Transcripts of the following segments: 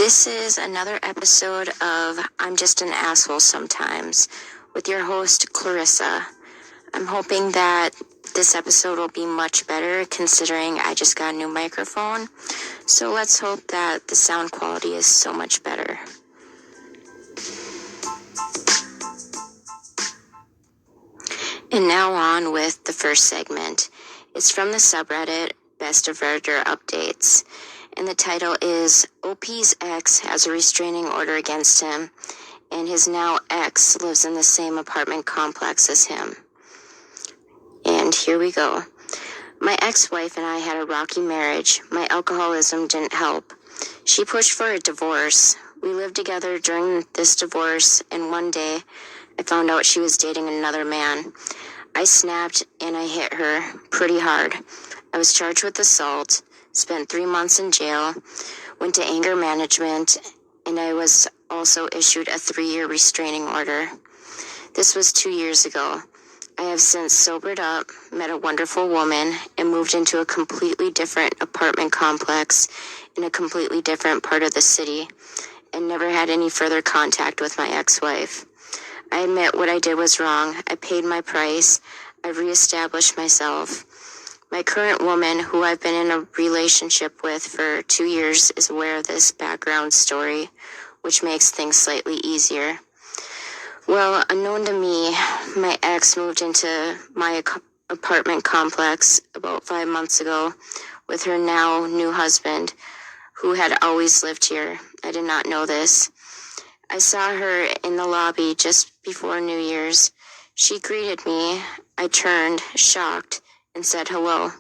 This is another episode of I'm Just an Asshole Sometimes with your host, Clarissa. I'm hoping that this episode will be much better considering I just got a new microphone. So let's hope that the sound quality is so much better. And now on with the first segment. It's from the subreddit Best of Redditor Updates. And the title is OP's ex has a restraining order against him, and his now ex lives in the same apartment complex as him. And here we go. My ex-wife and I had a rocky marriage. My alcoholism didn't help. She pushed for a divorce. We lived together during this divorce, and one day I found out she was dating another man. I snapped and I hit her pretty hard. I was charged with assault, spent 3 months in jail, went to anger management, and I was also issued a 3-year restraining order. This was 2 years ago. I have since sobered up, met a wonderful woman, and moved into a completely different apartment complex in a completely different part of the city, and never had any further contact with my ex-wife. I admit what I did was wrong. I paid my price. I reestablished myself. My current woman, who I've been in a relationship with for 2 years, is aware of this background story, which makes things slightly easier. Well, unknown to me, my ex moved into my apartment complex about 5 months ago with her now new husband, who had always lived here. I did not know this. I saw her in the lobby just before New Year's. She greeted me. I turned, shocked, and said hello.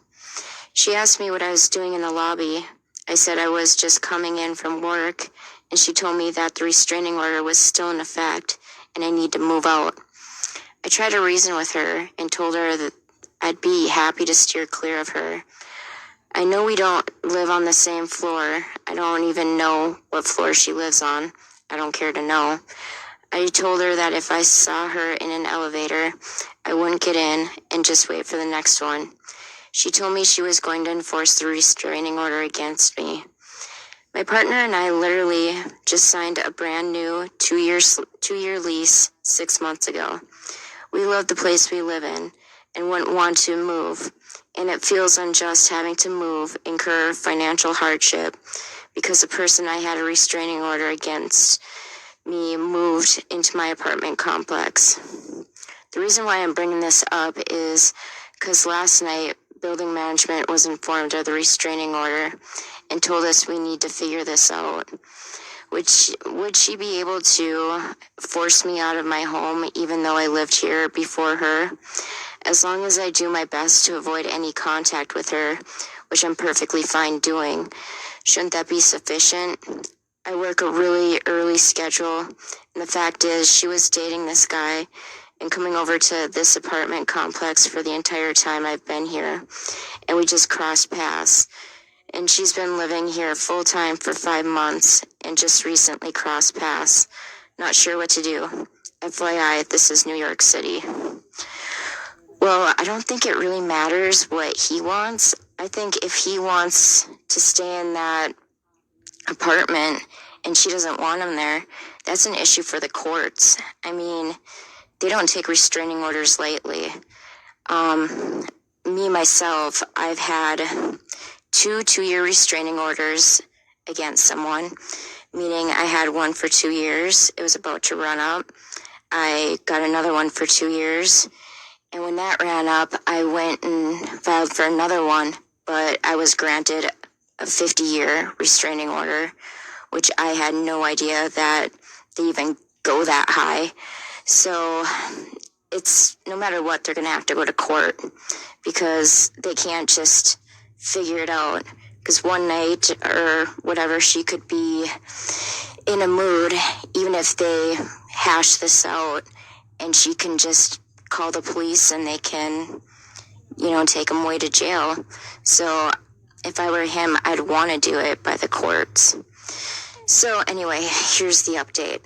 She asked me what I was doing in the lobby. I said I was just coming in from work, and she told me that the restraining order was still in effect and I need to move out. I tried to reason with her and told her that I'd be happy to steer clear of her. I know we don't live on the same floor. I don't even know what floor she lives on. I don't care to know. I told her that if I saw her in an elevator, I wouldn't get in and just wait for the next one. She told me she was going to enforce the restraining order against me. My partner and I literally just signed a brand new 2-year lease 6 months ago. We love the place we live in and wouldn't want to move, and it feels unjust having to move, incur financial hardship, because the person I had a restraining order against me moved into my apartment complex. The reason why I'm bringing this up is because last night, building management was informed of the restraining order and told us we need to figure this out. Would she be able to force me out of my home even though I lived here before her? As long as I do my best to avoid any contact with her, which I'm perfectly fine doing, shouldn't that be sufficient? I work a really early schedule, and the fact is she was dating this guy and coming over to this apartment complex for the entire time I've been here, and we just crossed paths. And she's been living here full-time for 5 months and just recently crossed paths. Not sure what to do. FYI, this is New York City. Well, I don't think it really matters what he wants. I think if he wants to stay in that apartment and she doesn't want him there, that's an issue for the courts. I mean, they don't take restraining orders lightly. Me, myself, I've had 2-year restraining orders against someone, meaning I had one for 2 years. It was about to run up. I got another one for 2 years. And when that ran up, I went and filed for another one, but I was granted a 50-year restraining order, which I had no idea that they even go that high. So it's no matter what, they're going to have to go to court because they can't just figure it out. Because one night or whatever, she could be in a mood, even if they hash this out, and she can just call the police and they can, take him away to jail. So if I were him, I'd want to do it by the courts. So anyway, here's the update.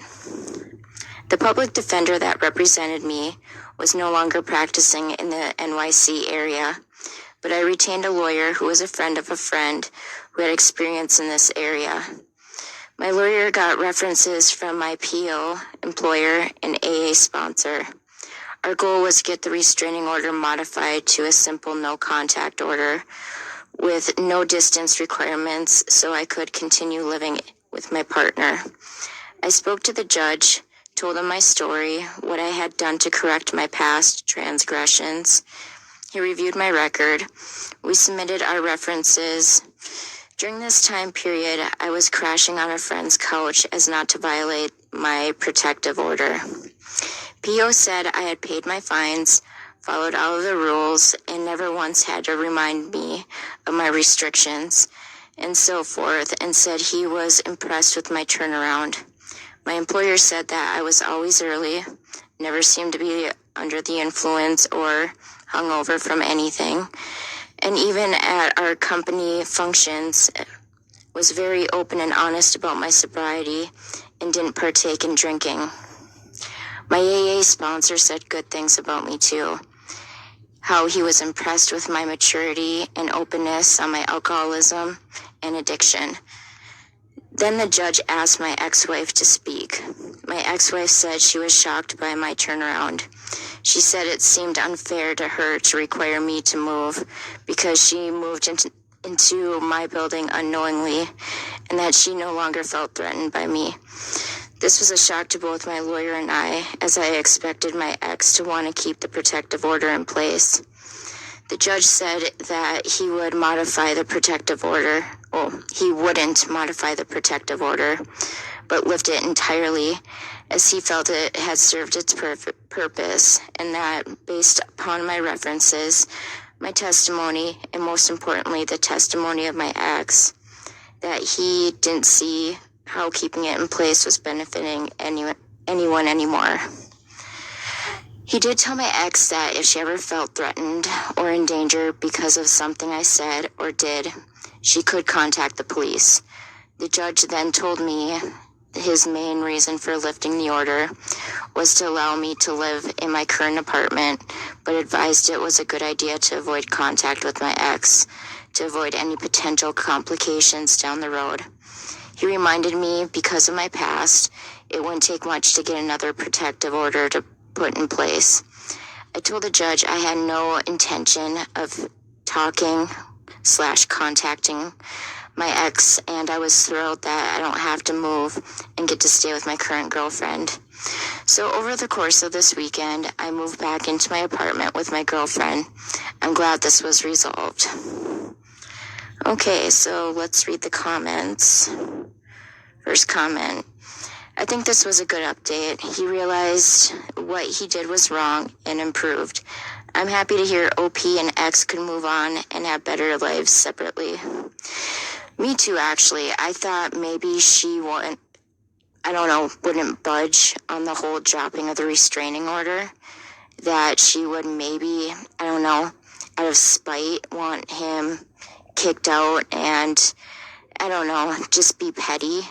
The public defender that represented me was no longer practicing in the NYC area, but I retained a lawyer who was a friend of a friend who had experience in this area. My lawyer got references from my PO, employer, and AA sponsor. Our goal was to get the restraining order modified to a simple no-contact order with no distance requirements so I could continue living with my partner. I spoke to the judge, told him my story, what I had done to correct my past transgressions. He reviewed my record. We submitted our references. During this time period, I was crashing on a friend's couch as not to violate my protective order. PO said I had paid my fines, followed all of the rules, and never once had to remind me of my restrictions, and so forth, and said he was impressed with my turnaround. My employer said that I was always early, never seemed to be under the influence or hungover from anything, and even at our company functions, was very open and honest about my sobriety and didn't partake in drinking. My AA sponsor said good things about me too, how he was impressed with my maturity and openness on my alcoholism and addiction. Then the judge asked my ex-wife to speak. My ex-wife said she was shocked by my turnaround. She said it seemed unfair to her to require me to move because she moved into my building unknowingly and that she no longer felt threatened by me. This was a shock to both my lawyer and I, as I expected my ex to want to keep the protective order in place. The judge said that he would modify the protective order. Well, he wouldn't modify the protective order, but lift it entirely, as he felt it had served its purpose, and that based upon my references, my testimony, and most importantly, the testimony of my ex, that he didn't see how keeping it in place was benefiting anyone anymore. He did tell my ex that if she ever felt threatened or in danger because of something I said or did, she could contact the police. The judge then told me his main reason for lifting the order was to allow me to live in my current apartment, but advised it was a good idea to avoid contact with my ex, to avoid any potential complications down the road. He reminded me, because of my past, it wouldn't take much to get another protective order to put in place. I told the judge I had no intention of contacting my ex, and I was thrilled that I don't have to move and get to stay with my current girlfriend. So over the course of this weekend, I moved back into my apartment with my girlfriend. I'm glad this was resolved. Okay, so let's read the comments. First comment. I think this was a good update. He realized what he did was wrong and improved. I'm happy to hear OP and X could move on and have better lives separately. Me too, actually. I thought maybe she wouldn't budge on the whole dropping of the restraining order. That she would maybe, out of spite, want him kicked out and, just be petty.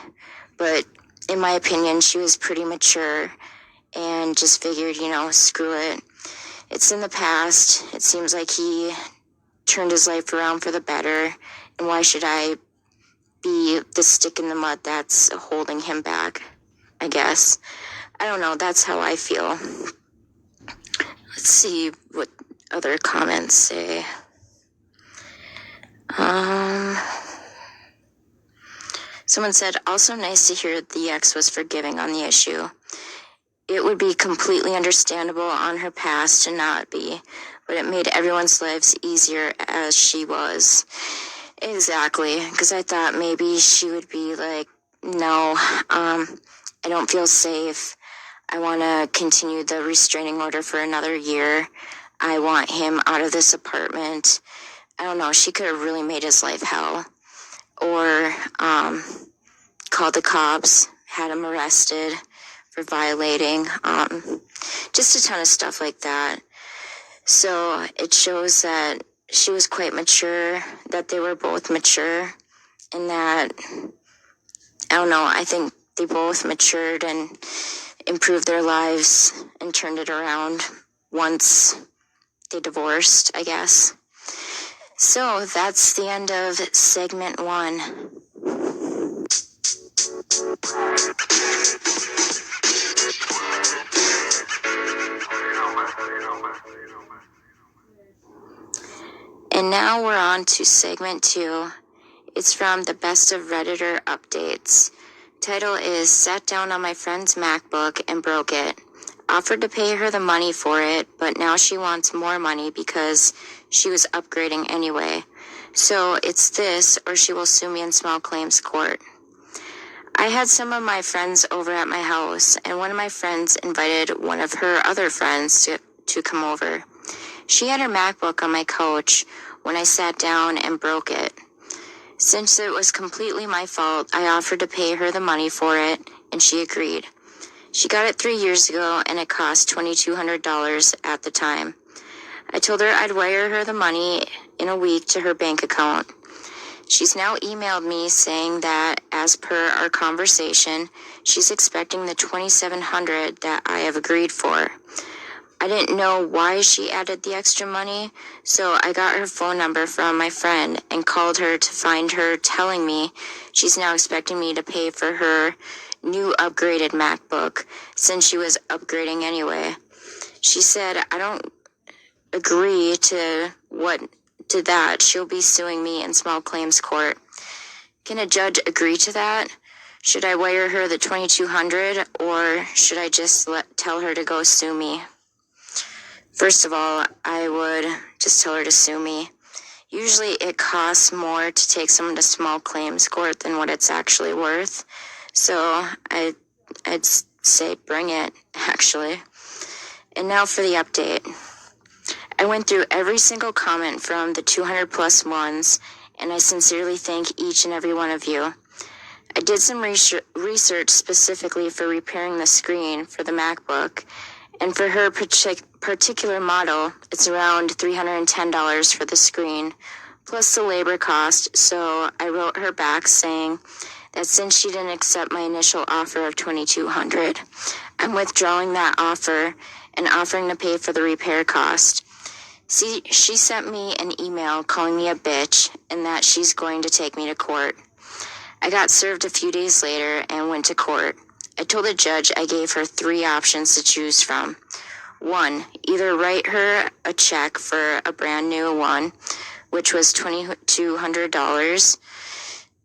But in my opinion, she was pretty mature and just figured, screw it. It's in the past. It seems like he turned his life around for the better. And why should I be the stick in the mud that's holding him back, I guess. That's how I feel. Let's see what other comments say. Someone said, also nice to hear the ex was forgiving on the issue. It would be completely understandable on her past to not be, but it made everyone's lives easier as she was. Exactly, because I thought maybe she would be like, no, I don't feel safe. I want to continue the restraining order for another year. I want him out of this apartment. She could have really made his life hell. Or called the cops, had him arrested for violating, just a ton of stuff like that. So it shows that she was quite mature, that they were both mature, and that, I think they both matured and improved their lives and turned it around once they divorced, I guess. So that's the end of segment 1. And now we're on to segment 2. It's from the Best of Redditor Updates. Title is Sat Down on My Friend's MacBook and Broke It. Offered to pay her the money for it, but now she wants more money because she was upgrading anyway. So it's this, or she will sue me in small claims court. I had some of my friends over at my house, and one of my friends invited one of her other friends to come over. She had her MacBook on my couch when I sat down and broke it. Since it was completely my fault, I offered to pay her the money for it, and she agreed. She got it 3 years ago, and it cost $2,200 at the time. I told her I'd wire her the money in a week to her bank account. She's now emailed me saying that, as per our conversation, she's expecting the $2,700 that I have agreed for. I didn't know why she added the extra money, so I got her phone number from my friend and called her to find her telling me she's now expecting me to pay for her new upgraded MacBook since she was upgrading anyway. She said, I don't agree to that. She'll be suing me in small claims court. Can a judge agree to that? Should I wire her the $2,200 or should I just tell her to go sue me? First of all, I would just tell her to sue me. Usually it costs more to take someone to small claims court than what it's actually worth. So I'd say bring it, actually. And now for the update. I went through every single comment from the 200 plus ones, and I sincerely thank each and every one of you. I did some research specifically for repairing the screen for the MacBook, and for her particular model, it's around $310 for the screen, plus the labor cost, so I wrote her back saying that since she didn't accept my initial offer of $2,200, I'm withdrawing that offer and offering to pay for the repair cost. She sent me an email calling me a bitch and that she's going to take me to court. I got served a few days later and went to court. I told the judge I gave her 3 options to choose from. 1, either write her a check for a brand new one, which was $2,200.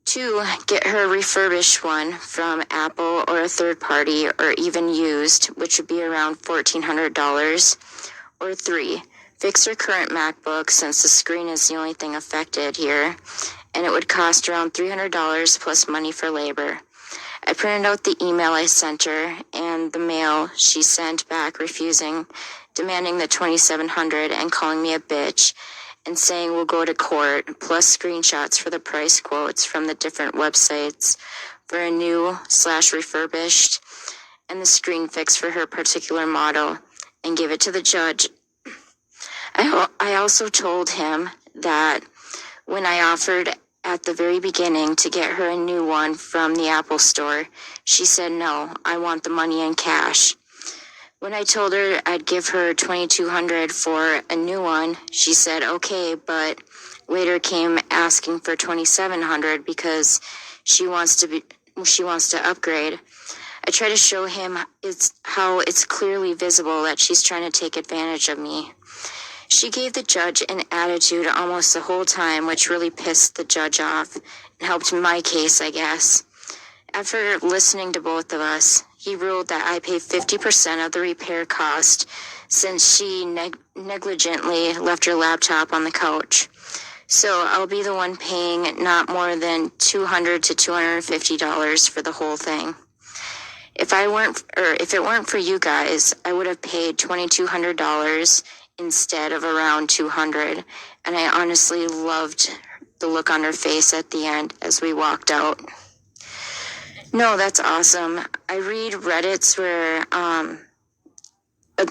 2, get her a refurbished one from Apple or a third party or even used, which would be around $1,400. Or 3, fix her current MacBook since the screen is the only thing affected here, and it would cost around $300 plus money for labor. I printed out the email I sent her and the mail she sent back refusing, demanding the $2,700 and calling me a bitch and saying we'll go to court, plus screenshots for the price quotes from the different websites for a new/refurbished and the screen fix for her particular model, and give it to the judge. I also told him that when I offered at the very beginning to get her a new one from the Apple store, she said, no, I want the money in cash. When I told her I'd give her $2,200 for a new one, she said, okay, but later came asking for $2,700 because she wants to upgrade. I try to show him how it's clearly visible that she's trying to take advantage of me. She gave the judge an attitude almost the whole time, which really pissed the judge off and helped my case, I guess. After listening to both of us, he ruled that I pay 50% of the repair cost since she negligently left her laptop on the couch. So I'll be the one paying not more than $200 to $250 for the whole thing. If it weren't for you guys, I would have paid $2,200 instead of around $200, and I honestly loved the look on her face at the end as we walked out. No, that's awesome. I read Reddits where a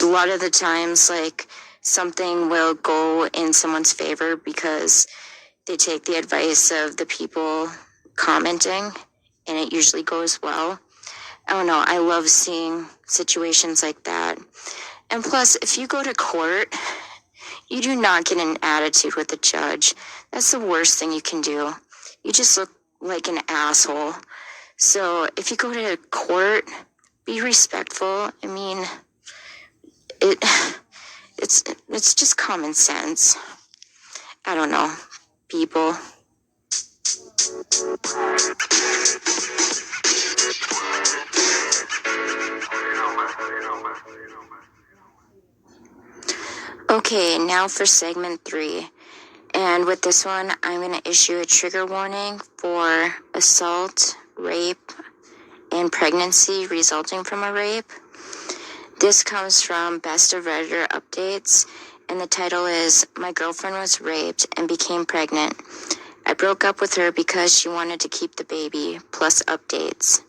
lot of the times, like, something will go in someone's favor because they take the advice of the people commenting, and it usually goes well. I don't know, I love seeing situations like that. And plus, if you go to court, you do not get an attitude with the judge. That's the worst thing you can do. You just look like an asshole. So if you go to court, be respectful. I mean, it's just common sense. I don't know, people. Okay, now for segment 3. And with this one, I'm going to issue a trigger warning for assault, rape, and pregnancy resulting from a rape. This comes from Best of Redditor Updates, and the title is, My Girlfriend Was Raped and Became Pregnant. I broke up with her because she wanted to keep the baby, plus updates.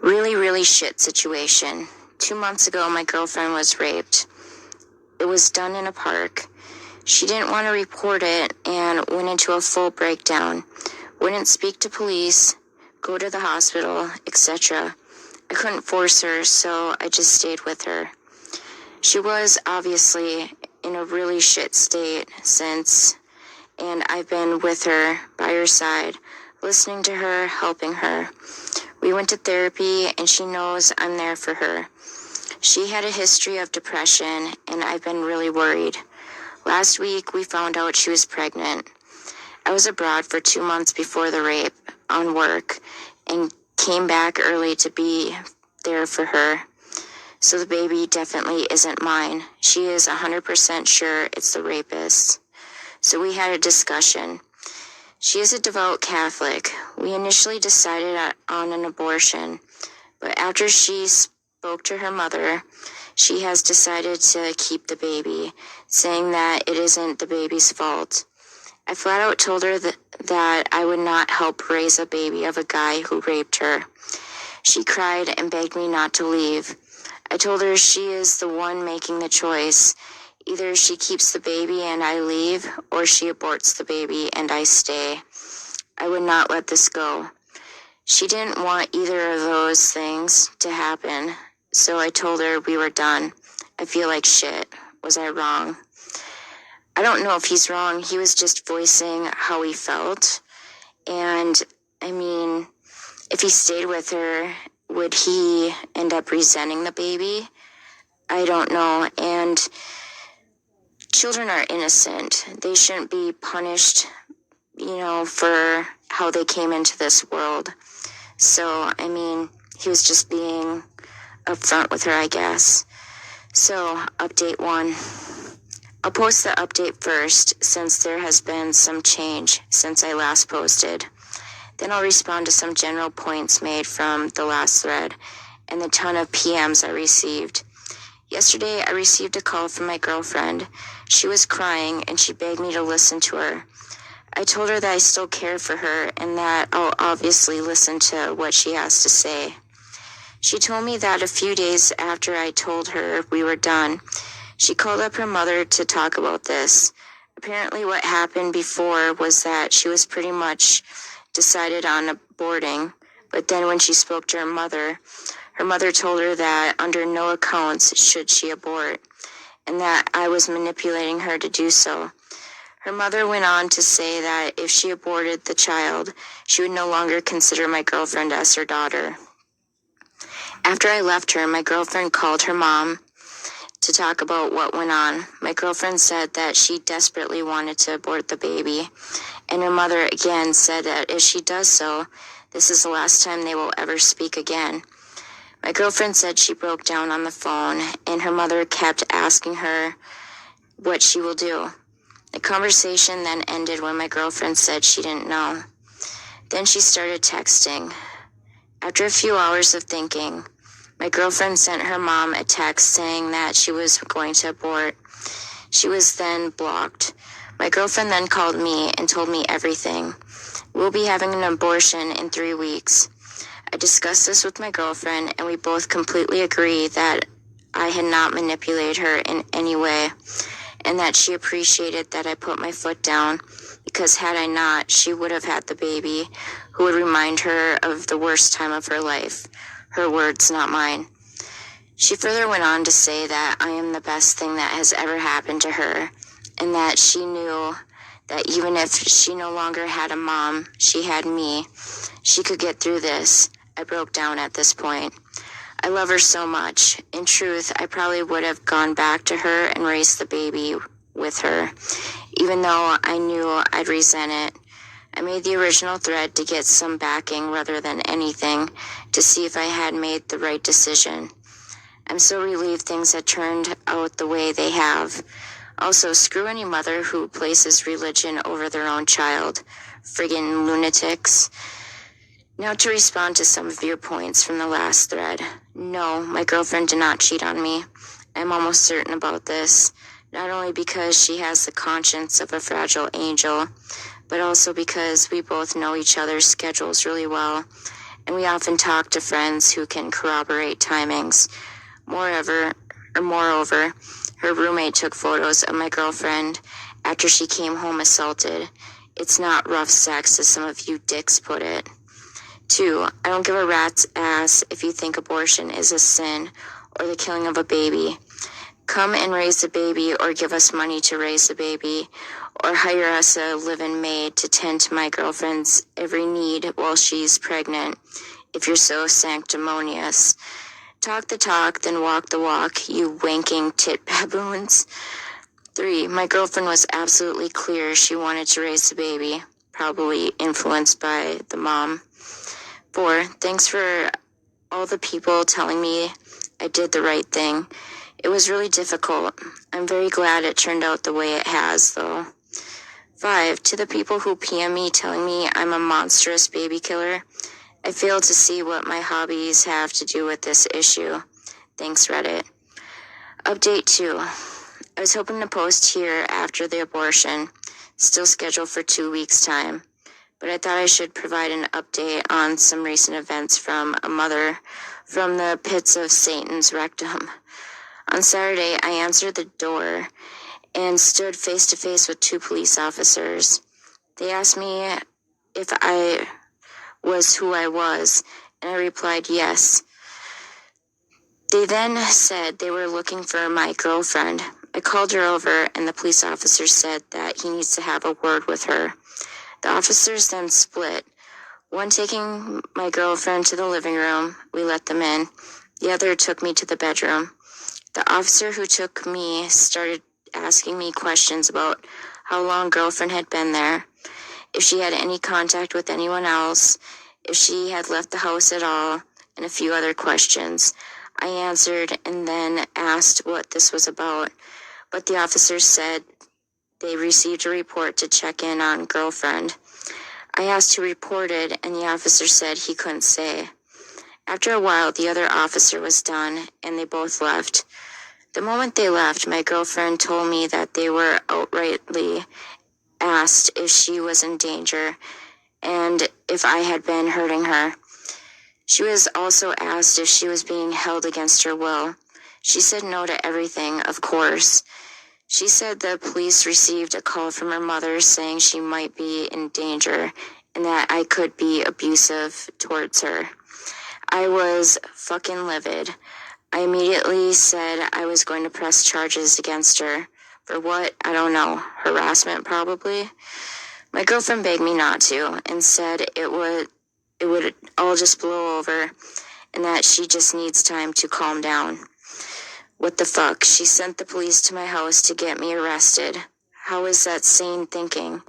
Really, really shit situation. 2 months ago, my girlfriend was raped. It was done in a park. She didn't want to report it and went into a full breakdown. Wouldn't speak to police, go to the hospital, etc. I couldn't force her, so I just stayed with her. She was obviously in a really shit state since, and I've been with her, by her side, listening to her, helping her. We went to therapy, and she knows I'm there for her. She had a history of depression, and I've been really worried. Last week, we found out she was pregnant. I was abroad for 2 months before the rape on work and came back early to be there for her. So the baby definitely isn't mine. She is 100% sure it's the rapist. So we had a discussion. She is a devout Catholic. We initially decided on an abortion, but after she spoke to her mother, she has decided to keep the baby, saying that it isn't the baby's fault. I flat out told her that I would not help raise a baby of a guy who raped her. She cried and begged me not to leave. I told her she is the one making the choice. Either she keeps the baby and I leave, or she aborts the baby and I stay. I would not let this go. She didn't want either of those things to happen, so I told her we were done. I feel like shit. Was I wrong? I don't know if he's wrong. He was just voicing how he felt. And, I mean, if he stayed with her, would he end up resenting the baby? I don't know. And children are innocent. They shouldn't be punished, for how they came into this world. So, I mean, he was just being upfront with her, I guess. So, update 1. I'll post the update first, since there has been some change since I last posted. Then I'll respond to some general points made from the last thread and the ton of PMs I received. Yesterday, I received a call from my girlfriend. She was crying and she begged me to listen to her. I told her that I still care for her and that I'll obviously listen to what she has to say. She told me that a few days after I told her we were done, she called up her mother to talk about this. Apparently what happened before was that she was pretty much decided on aborting, but then when she spoke to her mother told her that under no accounts should she abort, and that I was manipulating her to do so. Her mother went on to say that if she aborted the child, she would no longer consider my girlfriend as her daughter. After I left her, my girlfriend called her mom to talk about what went on. My girlfriend said that she desperately wanted to abort the baby, and her mother again said that if she does so, this is the last time they will ever speak again. My girlfriend said she broke down on the phone, and her mother kept asking her what she will do. The conversation then ended when my girlfriend said she didn't know. Then she started texting. After a few hours of thinking, my girlfriend sent her mom a text saying that she was going to abort. She was then blocked. My girlfriend then called me and told me everything. We'll be having an abortion in 3 weeks. I discussed this with my girlfriend, and we both completely agree that I had not manipulated her in any way, and that she appreciated that I put my foot down, because had I not, she would have had the baby, who would remind her of the worst time of her life. Her words, not mine. She further went on to say that I am the best thing that has ever happened to her, and that she knew that even if she no longer had a mom, she had me. She could get through this. I broke down at this point. I love her so much. In truth, I probably would have gone back to her and raised the baby with her, even though I knew I'd resent it. I made the original thread to get some backing rather than anything, to see if I had made the right decision. I'm so relieved things had turned out the way they have. Also, screw any mother who places religion over their own child. Friggin' lunatics. Now to respond to some of your points from the last thread. No, my girlfriend did not cheat on me. I'm almost certain about this, not only because she has the conscience of a fragile angel, but also because we both know each other's schedules really well, and we often talk to friends who can corroborate timings. Moreover, her roommate took photos of my girlfriend after she came home assaulted. It's not rough sex, as some of you dicks put it. 2, I don't give a rat's ass if you think abortion is a sin or the killing of a baby. Come and raise the baby, or give us money to raise the baby, or hire us a live-in maid to tend to my girlfriend's every need while she's pregnant, if you're so sanctimonious. Talk the talk, then walk the walk, you wanking tit baboons. 3, my girlfriend was absolutely clear she wanted to raise the baby, probably influenced by the mom. 4, thanks for all the people telling me I did the right thing. It was really difficult. I'm very glad it turned out the way it has, though. 5, to the people who PM me telling me I'm a monstrous baby killer, I fail to see what my hobbies have to do with this issue. Thanks, Reddit. Update 2. I was hoping to post here after the abortion, still scheduled for 2 weeks' time, but I thought I should provide an update on some recent events from a mother from the pits of Satan's rectum. On Saturday, I answered the door and stood face to face with 2 police officers. They asked me if I was who I was, and I replied yes. They then said they were looking for my girlfriend. I called her over, and the police officer said that he needs to have a word with her. The officers then split, one taking my girlfriend to the living room. We let them in. The other took me to the bedroom. The officer who took me started asking me questions about how long girlfriend had been there, if she had any contact with anyone else, if she had left the house at all, and a few other questions. I answered and then asked what this was about, but the officers said they received a report to check in on girlfriend. I asked who reported, and the officer said he couldn't say. After a while, the other officer was done, and they both left. The moment they left, my girlfriend told me that they were outrightly asked if she was in danger and if I had been hurting her. She was also asked if she was being held against her will. She said no to everything, of course. She said the police received a call from her mother saying she might be in danger and that I could be abusive towards her. I was fucking livid. I immediately said I was going to press charges against her. For what? I don't know. Harassment, probably. My girlfriend begged me not to and said it would all just blow over and that she just needs time to calm down. What the fuck? She sent the police to my house to get me arrested. How is that sane thinking?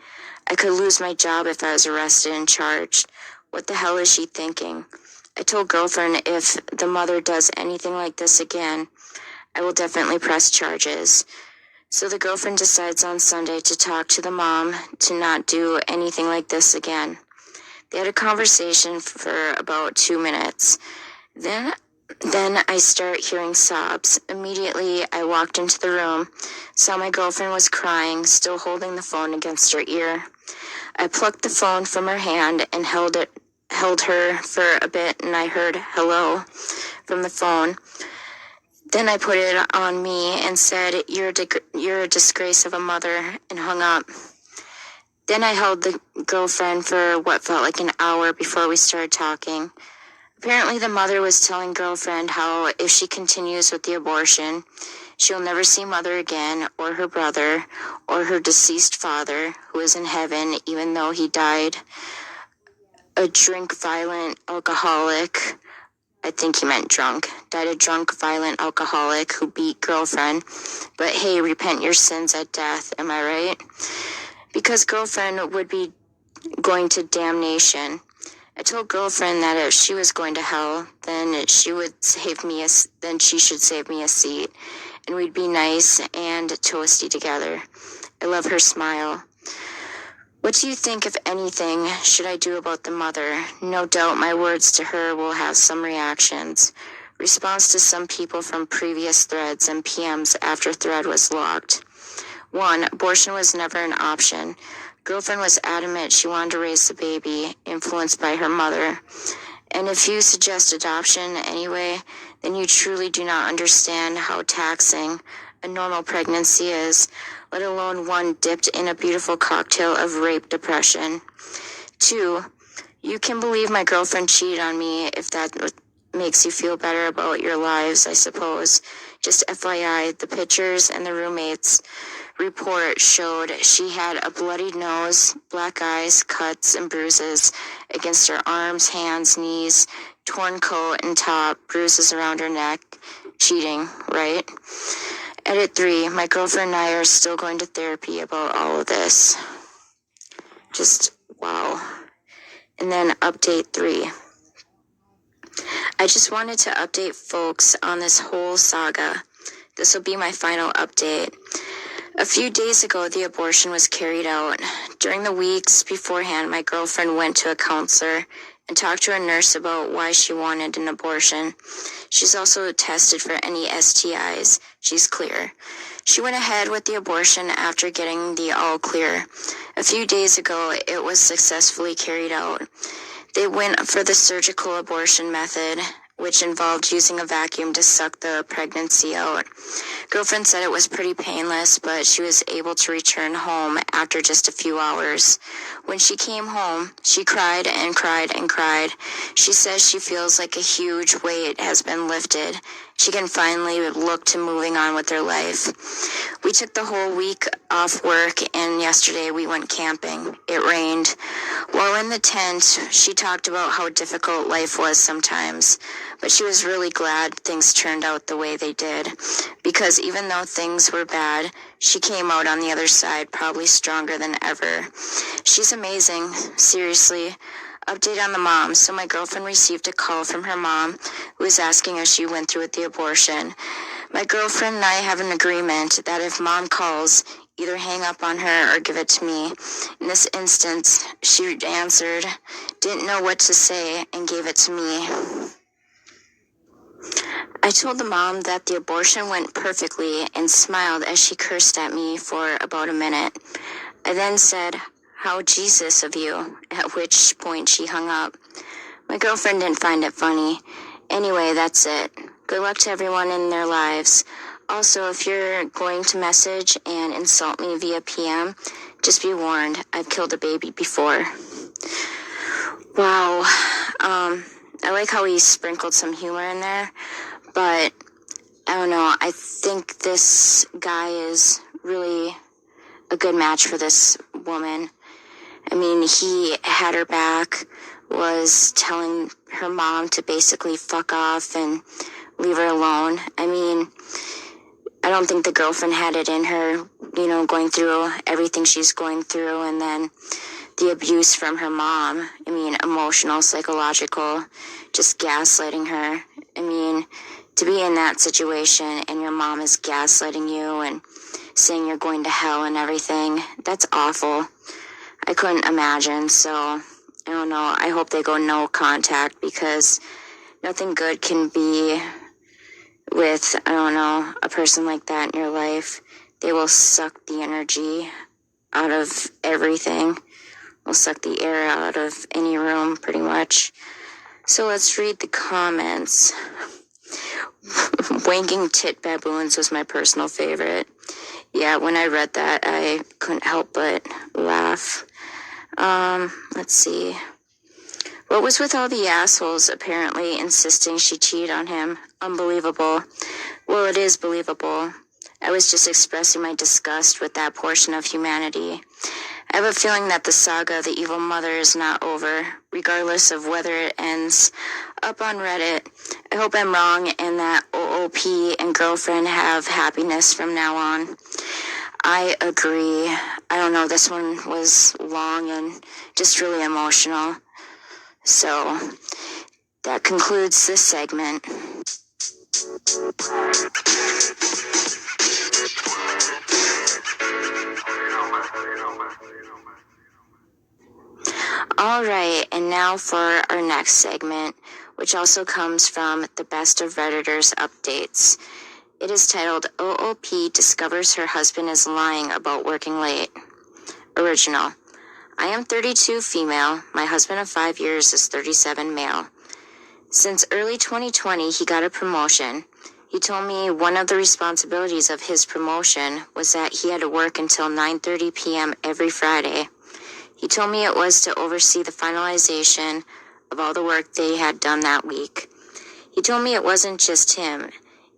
I could lose my job if I was arrested and charged. What the hell is she thinking? I told girlfriend if the mother does anything like this again, I will definitely press charges. So the girlfriend decides on Sunday to talk to the mom to not do anything like this again. They had a conversation for about 2 minutes. Then I start hearing sobs. Immediately, I walked into the room, saw my girlfriend was crying, still holding the phone against her ear. I plucked the phone from her hand and held her for a bit, and I heard hello from the phone. Then I put it on me and said, you're a disgrace of a mother, and hung up. Then I held the girlfriend for what felt like an hour before we started talking. Apparently the mother was telling girlfriend how if she continues with the abortion, She'll never see mother again, or her brother, or her deceased father, who is in heaven, even though he died a violent alcoholic. I think he meant drunk. Died a drunk, violent alcoholic who beat girlfriend. But hey, repent your sins at death, am I right? Because girlfriend would be going to damnation. I told girlfriend that if she was going to hell, then she should save me a seat, and we'd be nice and toasty together. I love her smile. What do you think, if anything, should I do about the mother? No doubt my words to her will have some reactions. Response to some people from previous threads and PMs after thread was locked. 1. Abortion was never an option. Girlfriend was adamant she wanted to raise the baby, influenced by her mother. And if you suggest adoption anyway, then you truly do not understand how taxing a normal pregnancy is, let alone one dipped in a beautiful cocktail of rape depression. 2. You can believe my girlfriend cheated on me if that makes you feel better about your lives, I suppose. Just FYI, the pictures and the roommates report showed she had a bloody nose, black eyes, cuts and bruises against her arms, hands, knees, torn coat and top, bruises around her neck. Cheating, right? Edit 3, my girlfriend and I are still going to therapy about all of this. Just wow. And then update 3. I just wanted to update folks on this whole saga. This will be my final update. A few days ago, the abortion was carried out. During the weeks beforehand, my girlfriend went to a counselor and talked to a nurse about why she wanted an abortion. She's also tested for any STIs. She's clear. She went ahead with the abortion after getting the all clear. A few days ago, it was successfully carried out. They went for the surgical abortion method, which involved using a vacuum to suck the pregnancy out. Girlfriend said it was pretty painless, but she was able to return home after just a few hours. When she came home, she cried and cried and cried. She says she feels like a huge weight has been lifted. She can finally look to moving on with her life. We took the whole week off work, and yesterday we went camping. It rained. While in the tent, she talked about how difficult life was sometimes, but she was really glad things turned out the way they did, because even though things were bad, she came out on the other side probably stronger than ever. She's amazing, seriously. Update on the mom. So my girlfriend received a call from her mom who was asking if she went through with the abortion. My girlfriend and I have an agreement that if mom calls, either hang up on her or give it to me. In this instance, she answered, didn't know what to say, and gave it to me. I told the mom that the abortion went perfectly and smiled as she cursed at me for about a minute. I then said, how Jesus of you, at which point she hung up. My girlfriend didn't find it funny. Anyway, that's it. Good luck to everyone in their lives. Also, if you're going to message and insult me via PM, just be warned, I've killed a baby before. Wow. I like how he sprinkled some humor in there, but I don't know. I think this guy is really a good match for this woman. I mean, he had her back, was telling her mom to basically fuck off and leave her alone. I mean, I don't think the girlfriend had it in her, going through everything she's going through, and then the abuse from her mom. I mean, emotional, psychological, just gaslighting her. I mean, to be in that situation and your mom is gaslighting you and saying you're going to hell and everything, that's awful. I couldn't imagine, so I don't know. I hope they go no contact, because nothing good can be with, a person like that in your life. They will suck the energy out of everything. Will suck the air out of any room, pretty much. So let's read the comments. Wanking tit baboons was my personal favorite. Yeah, when I read that, I couldn't help but laugh. Let's see. What was with all the assholes apparently insisting she cheated on him? Unbelievable. Well, it is believable. I was just expressing my disgust with that portion of humanity. I have a feeling that the saga of the evil mother is not over, regardless of whether it ends up on Reddit. I hope I'm wrong and that OOP and girlfriend have happiness from now on. I agree. I don't know, this one was long and just really emotional. So, that concludes this segment. Alright, and now for our next segment, which also comes from the Best of Redditors updates. It is titled, OOP Discovers Her Husband is Lying About Working Late. Original. I am 32 female. My husband of 5 years is 37 male. Since early 2020, he got a promotion. He told me one of the responsibilities of his promotion was that he had to work until 9:30 p.m. every Friday. He told me it was to oversee the finalization of all the work they had done that week. He told me it wasn't just him.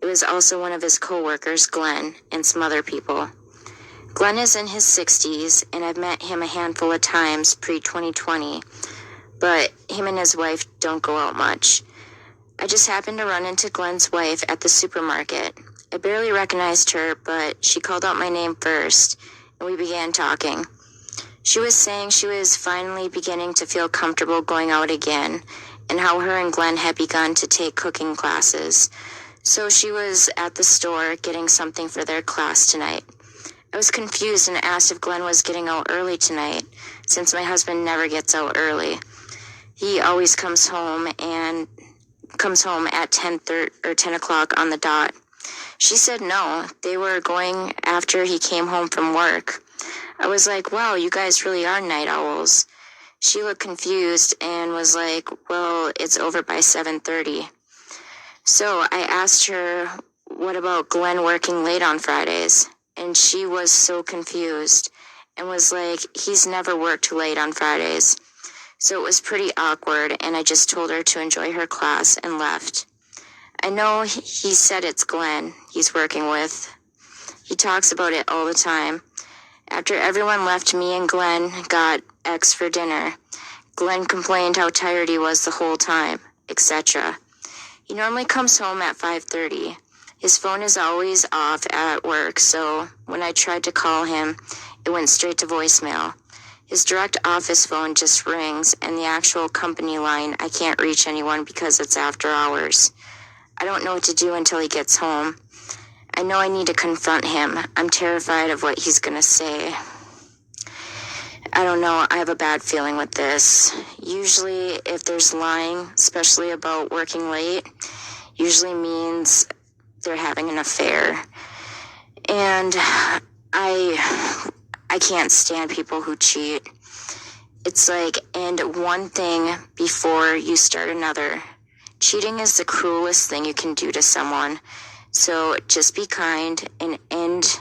It was also one of his co-workers, Glenn, and some other people. Glenn is in his 60s, and I've met him a handful of times pre-2020, but him and his wife don't go out much. I just happened to run into Glenn's wife at the supermarket. I barely recognized her, but she called out my name first, and we began talking. She was saying she was finally beginning to feel comfortable going out again, and how her and Glenn had begun to take cooking classes. So she was at the store getting something for their class tonight. I was confused and asked if Glenn was getting out early tonight, since my husband never gets out early. He always comes home at 10 o'clock on the dot. She said no, they were going after he came home from work. I was like, wow, you guys really are night owls. She looked confused and was like, well, it's over by 7:30. So I asked her, what about Glenn working late on Fridays? And she was so confused and was like, he's never worked late on Fridays. So it was pretty awkward, and I just told her to enjoy her class and left. I know he said it's Glenn he's working with. He talks about it all the time. After everyone left, me and Glenn got X for dinner. Glenn complained how tired he was the whole time, etc. He normally comes home at 5:30. His phone is always off at work, so when I tried to call him, it went straight to voicemail. His direct office phone just rings, and the actual company line, I can't reach anyone because it's after hours. I don't know what to do until he gets home. I know I need to confront him. I'm terrified of what he's gonna say. I don't know, I have a bad feeling with this. Usually, if there's lying, especially about working late, usually means they're having an affair. And I can't stand people who cheat. It's like, end one thing before you start another. Cheating is the cruelest thing you can do to someone. So just be kind and end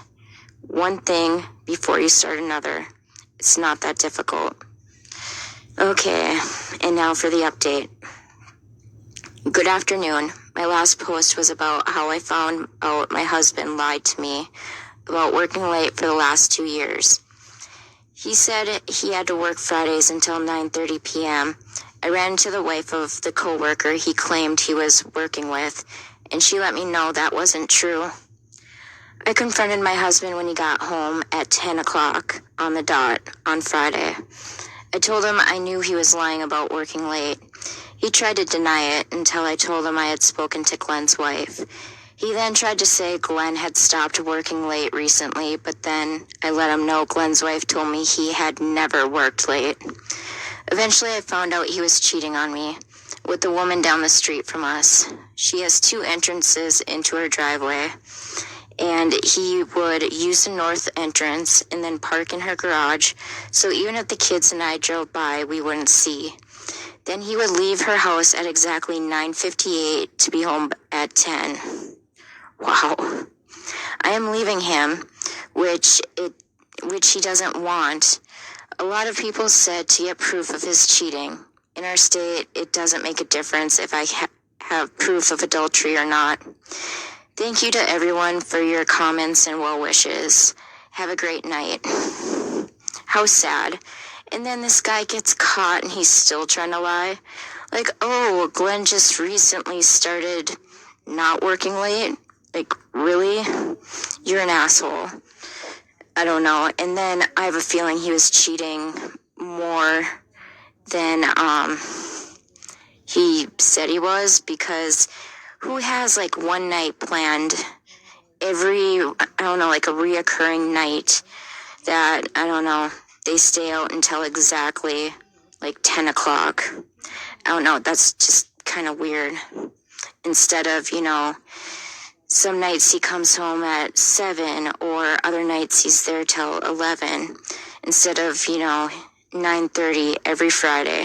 one thing before you start another. It's not that difficult. Okay, and now for the update. Good afternoon. My last post was about how I found out my husband lied to me about working late for the last 2 years. He said he had to work Fridays until 9:30 p.m. I ran into the wife of the coworker he claimed he was working with, and she let me know that wasn't true. I confronted my husband when he got home at 10 o'clock on the dot on Friday. I told him I knew he was lying about working late. He tried to deny it until I told him I had spoken to Glenn's wife. He then tried to say Glenn had stopped working late recently, but then I let him know Glenn's wife told me he had never worked late. Eventually I found out he was cheating on me with the woman down the street from us. She has 2 entrances into her driveway, and he would use the north entrance and then park in her garage, so even if the kids and I drove by, we wouldn't see. Then he would leave her house at exactly 9:58 to be home at 10. Wow. I am leaving him, which he doesn't want. A lot of people said to get proof of his cheating. In our state, it doesn't make a difference if I have proof of adultery or not. Thank you to everyone for your comments and well wishes. Have a great night. How sad. And then this guy gets caught and he's still trying to lie. Like, oh, Glenn just recently started not working late. Like, really? You're an asshole. I don't know. And then I have a feeling he was cheating more than he said he was, because who has like one night planned every, I don't know, like a reoccurring night that, I don't know, they stay out until exactly like 10 o'clock. I don't know, that's just kind of weird. Instead of, some nights he comes home at 7, or other nights he's there till 11, instead of, 9:30 every Friday.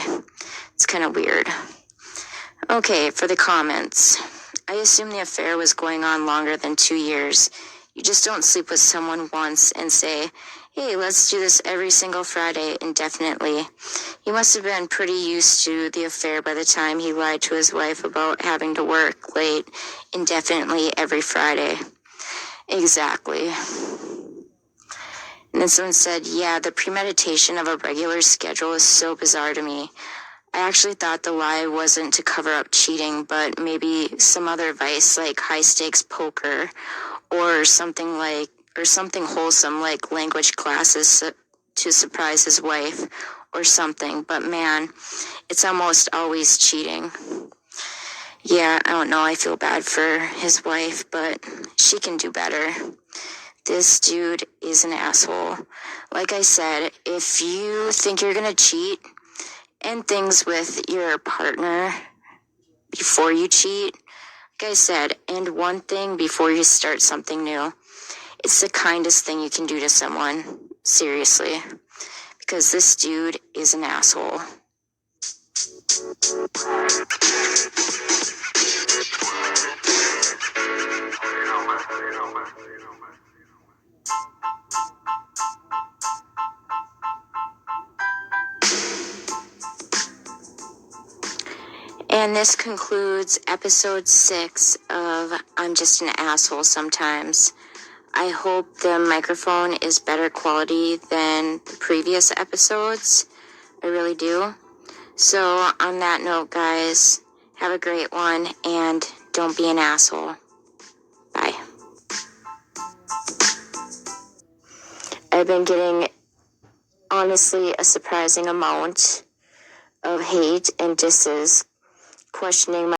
It's kind of weird. Okay, for the comments. I assume the affair was going on longer than 2 years. You just don't sleep with someone once and say, hey, let's do this every single Friday indefinitely. He must have been pretty used to the affair by the time he lied to his wife about having to work late indefinitely every Friday. Exactly. And then someone said, yeah, the premeditation of a regular schedule is so bizarre to me. I actually thought the lie wasn't to cover up cheating, but maybe some other vice like high stakes poker, or something wholesome like language classes to surprise his wife or something. But man, it's almost always cheating. Yeah, I don't know, I feel bad for his wife, but she can do better. This dude is an asshole. Like I said, if you think you're gonna cheat and things with your partner before you cheat, like I said, and one thing before you start something new, it's the kindest thing you can do to someone. Seriously. Because this dude is an asshole. And this concludes episode 6 of I'm Just an Asshole Sometimes. I hope the microphone is better quality than the previous episodes. I really do. So on that note, guys, have a great one and don't be an asshole. Bye. I've been getting, honestly, a surprising amount of hate and disses questioning my